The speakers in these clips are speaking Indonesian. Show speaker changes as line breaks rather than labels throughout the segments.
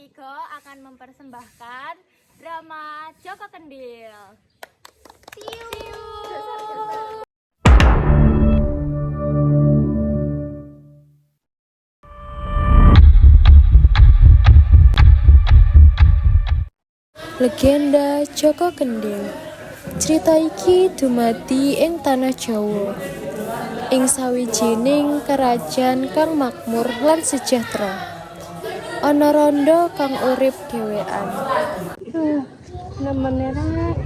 Igo akan mempersembahkan drama Joko Kendil. See you.
Legenda Joko Kendil. Cerita iki dumadi ing tanah Jawa, ing sawijining kerajaan kang makmur lan sejahtera. Ana randha kang urip dhewekan. Nemene rek.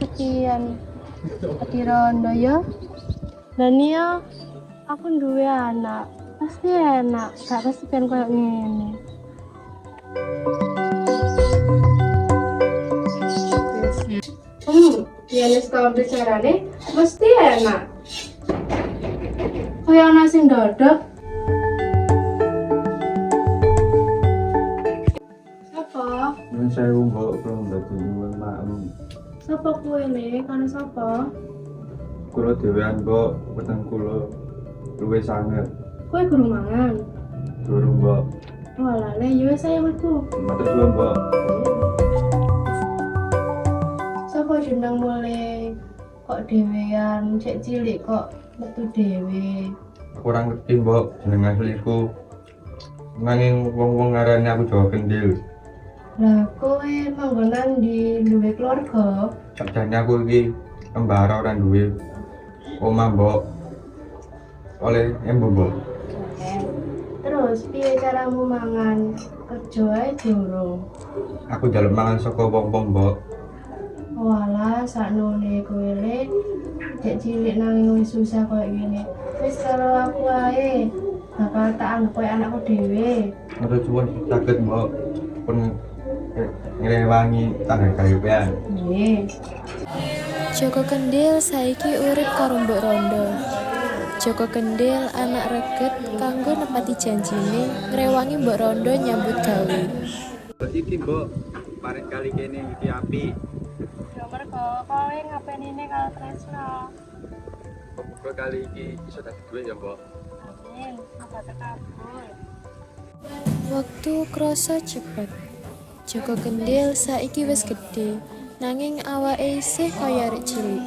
Sekian ati randha ya. Lah iya, aku duwe anak. Pasti enak, gak kesepian koyo ngene. Yen setahun bicarane mesti enak. Kaya ana sing dodok. Sapa?
Yang saya mbok kalau dadi nyuwun maklum.
Sapa kuwi ne? Kana sapa?
Kula dhewean mbok weteng kula luwih sanget.
Kowe guru mangan.
Durung mbok.
Walah, le yo saya metu.
Matur suwun mbok.
Sapa jeneng mulai kok dhewean, cek cilik kok metu dhewe.
Aku ora ngerti mbok jeneng asliku. Nanging wong-wong ngarani aku Joko Kendil.
Lah kowe manggonan di duwe keluarga?
Sakjane aku iki kembara ora duwe omah mbok. Oleh embo mbok.
Terus piye caramu mangan? Kerja ae durung.
Aku njaluk mangan saka wong-wong mbok.
Walah, saknone kowe le cek cilik nanging wis susah koyo ngene. Wis karo aku ae. Bakal tak anggap koyo anakku dhewe.
Matur suwun saged mbok pun ngrewangi tangga kawian.
Nggih. Joko Kendil saiki urip karo Mbok Rondo. Joko Kendil anak reget kanggo nepati janjine ngrewangi Mbok Rondo nyambut gawe.
Iki mbok parit kali kene iki api.
Ya mergo kowe ngapenine karo Tresno.
Kok kali iki iso dadi duwe ya mbok.
Amin, semoga terkabul. Waktu krasa cepet. Joko Kendil saiki wis gedhe, nanging awake isih kaya arek cilik.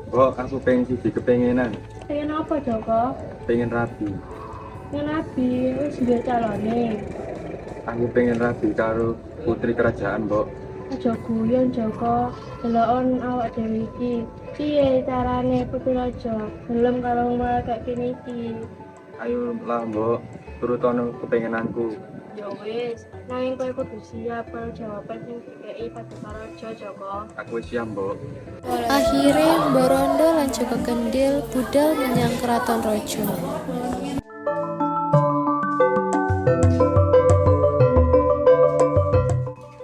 Mbok aku pengen siji kepengenan,
Pengen apa, Joko?
pengen rabi.
Pengen nabi, wis duwe calone.
Aku pengen rabi karo putri kerajaan, mbok.
Aja guyon, Joko. Delokon awak dhewe iki. Piye carane putri raja gelem karo malaikat kene iki?
Ayo lah mbok, turutono kepengenanku.
Ya wis, nanging kowe kudu siap karo jawaban sing dikeki Paduka Raja, Joko.
Aku wis siap, mbok.
Akhirnya Mbok Rondo lan Joko Kendil budal menyang keraton raja.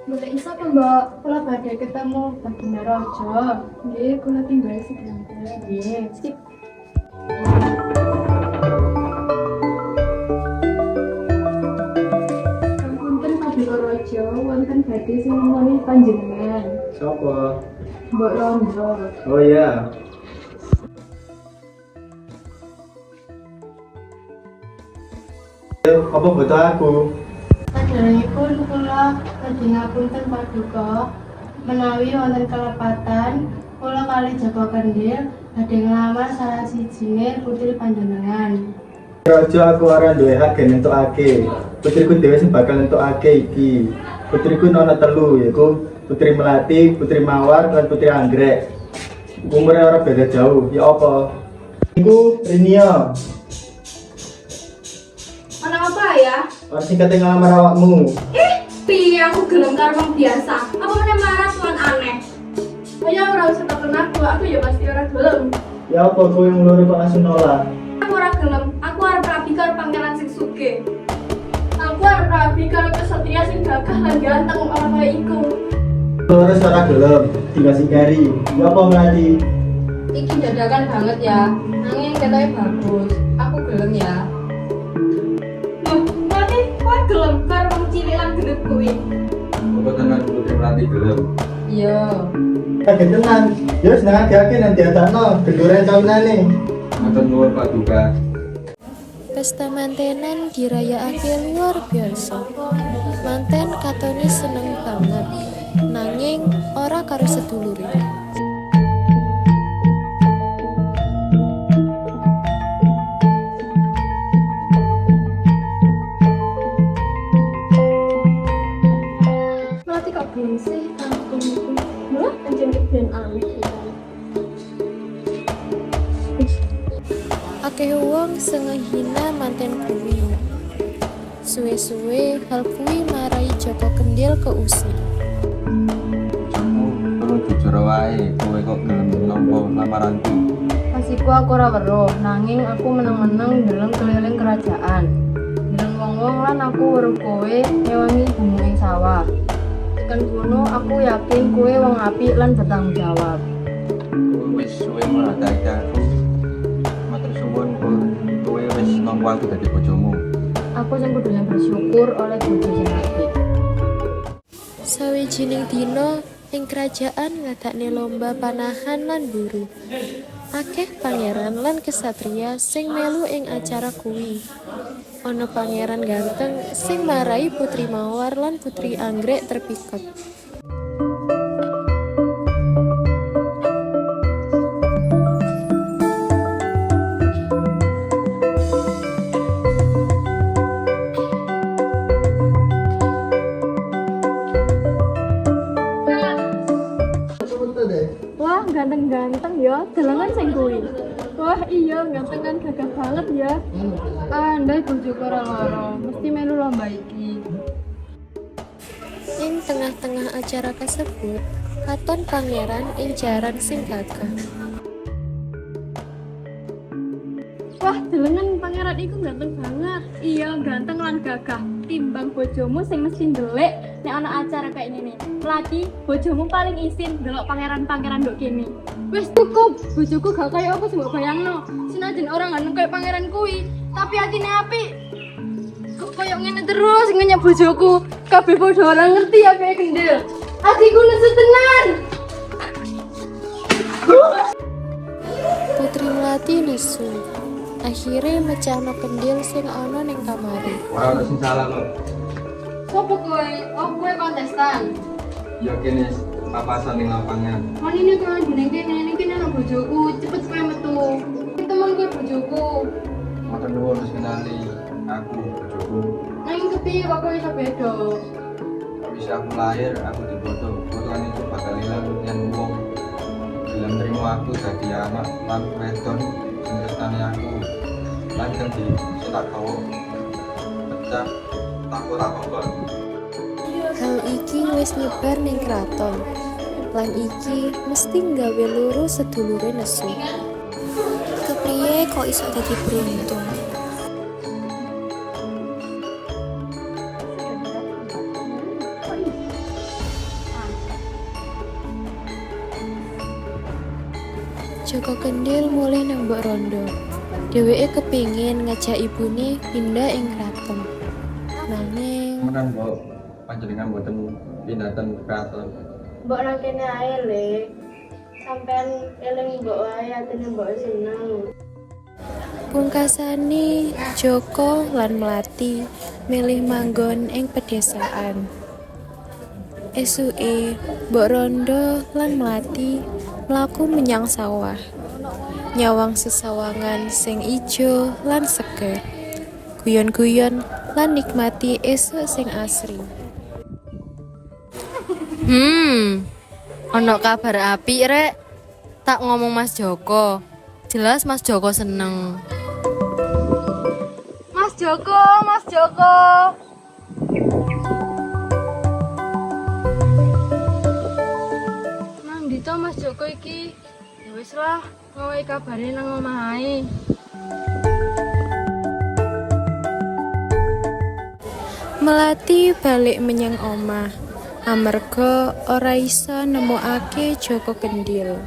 Mbok iso apa, Mbok? Kula badhe ketemu Baginda Raja. Nggih, kula tinggal sebentar. Nggih, sip. Punten Baginda Raja, wonten badhe sing nemoni panjenengan.
Sopo?
Mbok Rondo.
Oh iya. Apa butuh aku?
Saderengipun kula badhe ngapunten Paduka menawi wonten kelepatan kula kali Joko Kendil badhe nglamar salah sijine putri panjenengan.
Raja aku ora duwe hak nentokake. Putriku dhewe sing bakal nentokake iki. Putriku ana telu yaiku Putri Melati, Putri Mawar, lan Putri Anggrek. Umurnya ora beda jauh. Ya apa? Iku Rinio.
Ana apa ya?
Orang sing kate ngelamar awakmu.
Piye aku gelem karo wong biasa? Apa meneh marah tuan aneh? Ya ora usah takon aku ya pasti ora gelem.
Ya apa kowe mulure kok langsung nolak?
Aku ora gelem, aku arep rabi karo pangeran sing sugih. Aku arep rabi karo kesatria sing gagah lan ganteng ora kaya iku.
Mulure ora gelem, tinggal singkari. Ya apa Melati?
Iki dadakan banget ya. Nanging ketoke bagus. Aku gelem ya. Nanti kowe gelem karo wong cilik lan gendut kuwi.
Apa tenan putri Melati gelem?
Iya.
Kaget tenan. Ya wis nang agake nanti adakno gendure kawinane.
Matur nuwun Paduka.
Pesta mantenan dirayakake luar biasa. Manten katone seneng banget, nanging ora karo sedulure.
Melati kok belum sih? Ampun. Malah anjing kebian amit.
Akeh wong sing ngehina manten kuwi. Suwe-suwe hal kuwi marai Joko Kendil keusir.
Kamu perlu jujur wae, kowe kok gelem nampa lamaranku.
Pasiku aku ora weruh, nanging aku meneng-meneng deleng keliling kerajaan. Deleng wong-wong lan aku weruh kowe ngewangi ibumu ing sawah. Tekan kono aku yakin kowe wong apik lan bertanggung jawab.
Wis suwe merhatiin aku. Matur suwun kowe wis nampa aku dadi bojomu.
Aku sing kudune bersyukur oleh bojo sing apik.
Sawijining dina ing kerajaan ngadakne lomba panahan lan buru. Akeh pangeran lan kesatria sing melu ing acara kuwi. Ana pangeran ganteng sing marai Putri Mawar lan Putri Anggrek terpikat.
Wah, ganteng-ganteng ya, delengan sing kuwi. Wah, iya ganteng kan gagah banget ya.
Andai bojoku ora lara, mesti melu lomba iki.
Ing tengah-tengah acara kasebut, katon pangeran ing jaran sing gagah.
Wah, delengan pangeran iku ganteng banget. Iya, ganteng lan gagah. Timbang bojomu sing mesti ndelik nek ana acara kayak ini nih. Melati, bojomu paling isin delok pangeran-pangeran nduk kene. Wis cukup, bojoku gak kaya apa sing mbok bayangno. Senajan orang ganteng kaya pangeran kuwi, tapi atine apik. Kok koyo ngene terus ngenyek bojoku. Kabeh padha ora ngerti apa kendel. Atiku nesu tenan.
Putri Melati nesu. Akhirnya mecahno kendil sing ana ning kamare.
Ora ono sing salah kok.
Sopo kowe? Oh, kowe kontestan.
Ya kene papasan ning lapangan.
Mon ini tuh ning kene ana bojoku, cepet kowe metu. Iki temen kowe bojoku.
Matur nuwun wis kenali aku bojoku.
Nang kepiye kok kowe iso beda?
Wis aku lahir aku diboto. Fotoan itu bakal ilang yen wong gelem nrimo aku dadi anak lan wedon sing tresnani aku. Lan dadi cetak kau pecah takut kok.
Hal iki wis nyebar ning kraton. Lan iki mesti nggawe loro sedulure nesu. Kepriye kok iso dadi beruntung? Joko Kendil mulih nang Mbok Rondo. Dheweke kepingin ngajak ibune pindah ing kraton. Nanging
Menan kok panjenengan mboten pindhahan kraton.
Mbok nang kene ae, Le. Sampeyan eling mbok wae atine mbok seneng.
pungkasane Joko lan Melati milih manggon ing pedesaan. Esuke Mbok Rondo lan Melati mlaku menyang sawah. Nyawang sesawangan sing ijo lan seger. Guyon-guyon lan nikmati esuk sing asri.
Ono kabar apik rek. Tak ngomong Mas Joko. Jelas Mas Joko seneng.
Mas Joko, Mas Joko.
Nang ndi to Mas Joko iki? Ya wis lah, ngowahi kabare nang omah ae.
Melati balik menyang omah. Amarga ora iso nemokake Joko Kendil.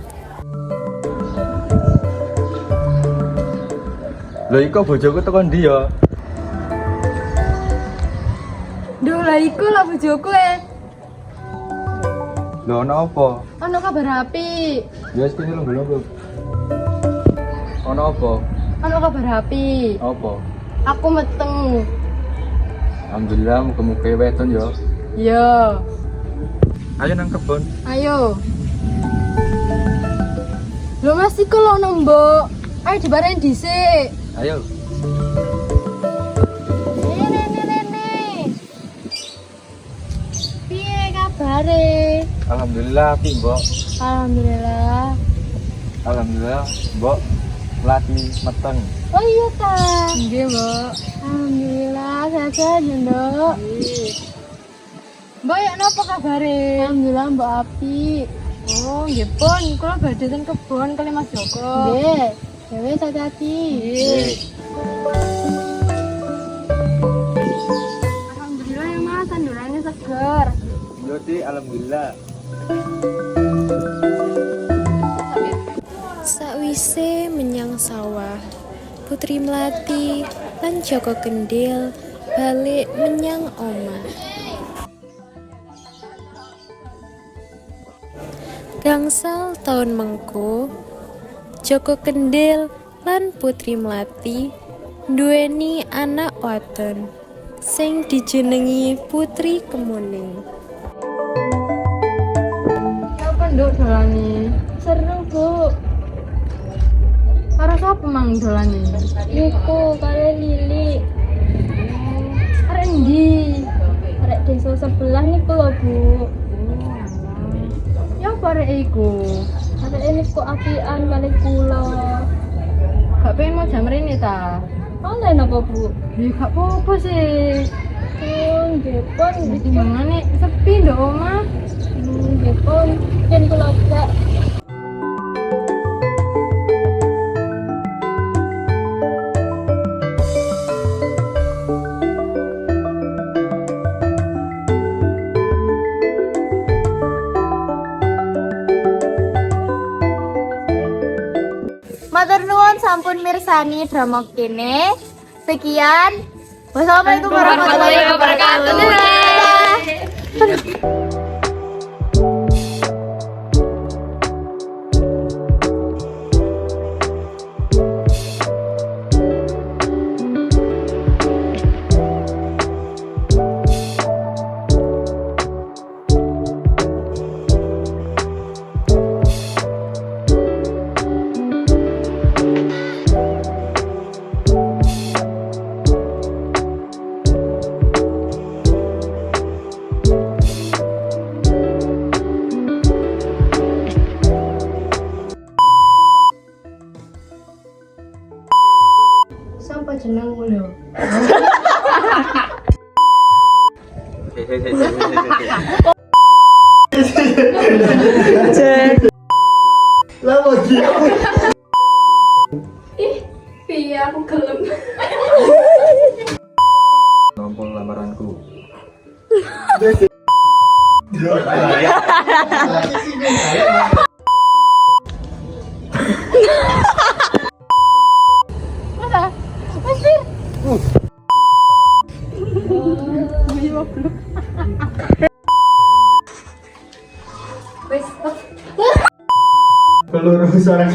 Lha iku bojoku tekan ndi ya?
Duh lah iku lah bojoku
Lha ana apa?
Ono kabar apik.
Ya wis kene lho. Ana apa?
Ono kabar apik.
Apa?
Aku meteng.
Alhamdulillah muga-muga wedon ya.
Yo,
Ayo nang kebon.
ayo. Lo masih kalau nembok. Ayo dibareng dhisik.
Ayo.
Nenek. Piye kabare?
Alhamdulillah api, Mbok.
Alhamdulillah.
Alhamdulillah, Mbok lagi meteng.
Oh iya ta.
Nggih, Mbak.
Alhamdulillah sehat ya, Nduk.
Mbak, ya napa kabare?
Alhamdulillah Mbak Api.
Oh, nggih pun, kula badhe ten kebon kali Mas Joko.
Nggih. Dewe hati-hati.
Alhamdulillah ya Mas, tandurannya segar.
Yo, Dik, alhamdulillah.
Sakwise menyang sawah, Putri Melati lan Joko Kendil balik menyang omah. Gangsal tahun mengko, Joko Kendil lan Putri Melati duweni anak wadon sing dijenengi Putri Kemuning.
Ya penduk dolane.
Seru, Bu.
Karo sapa mang dolane?
Iku kare Lili.
Arek endi?
Arek desa sebelah niku lho, Bu.
Ya apa arek iku?
Arek ini kok apian kali kula.
Gak pengen mau jam rene ta?
Online apa, Bu?
Ya gak apa-apa sih.
Nggih, pun.
Timbangane sepi ndok omah.
Nggih, pun. Yen kula gak Matur nuwun sampun mirsani drama kene. Sekian. Wassalamualaikum warahmatullahi wabarakatuh.
Sampai jeneng lho.
Lah mau dia.
Piye aku gelem.
Nompol lamaranku.
Peluru seorang